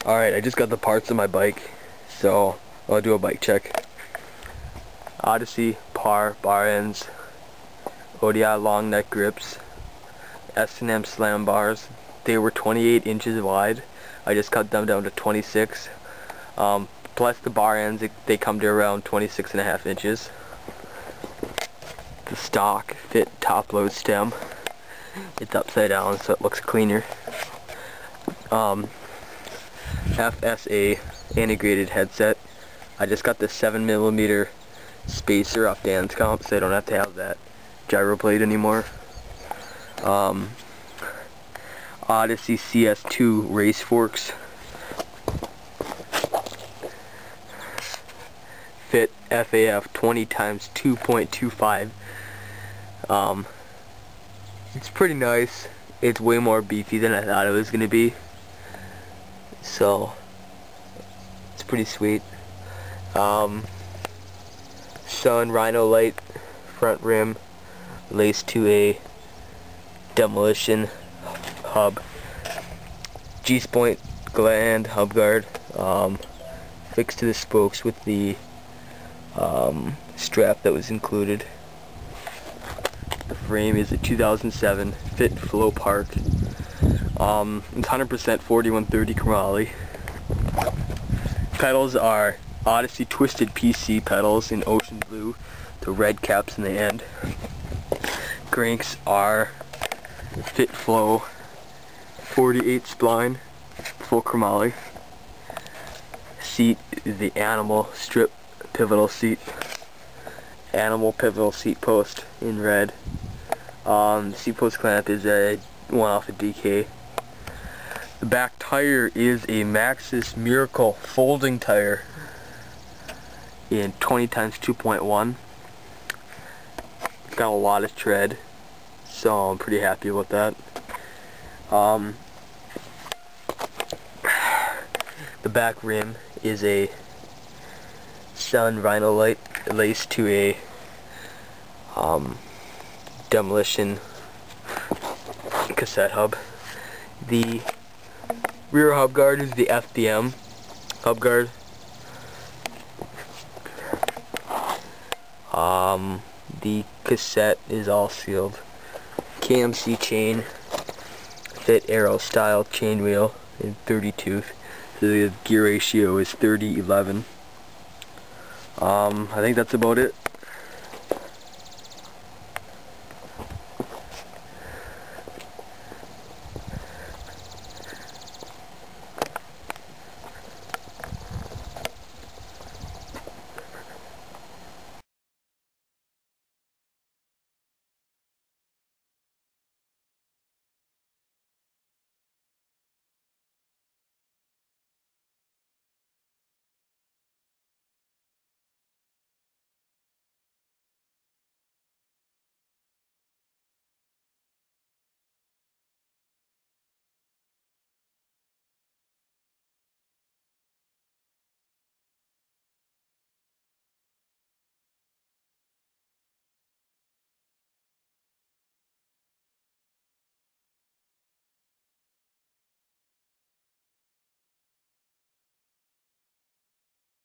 Alright, I just got the parts of my bike, so I'll do a bike check. Odyssey, par, bar ends, ODI long neck grips, S&M slam bars. They were 28 inches wide. I just cut them down to 26. Plus the bar ends, they come to around 26.5 inches. The stock fit top load stem. It's upside down so it looks cleaner. FSA integrated headset. I just got the 7mm spacer off Dan's comp, so I don't have to have that gyro plate anymore. Odyssey CS2 race forks. Fit FAF 20 times 2.25. It's pretty nice. It's way more beefy than I thought it was gonna be, so it's pretty sweet. Sun rynolite front rim laced to a demolition hub. G-point Gland hub guard fixed to the spokes with the strap that was included. The frame is a 2007 Fit Flow Park. It's 100% 4130 chromoly. Pedals are Odyssey Twisted PC pedals in ocean blue, the red caps in the end. Cranks are Fit Flow 48 spline, full chromoly. Seat is the animal strip pivotal seat. Animal pivotal seat post in red. Seat post clamp is a one off a DK. The back tire is a Maxxis Miracle folding tire in 20 times 2.1. Got a lot of tread, so I'm pretty happy with that. The back rim is a Sun rynolite laced to a demolition cassette hub. The rear hub guard is the FBM hub guard. The cassette is all sealed. KMC chain, fit arrow style chain wheel in 30 tooth. So the gear ratio is 30-11. I think that's about it.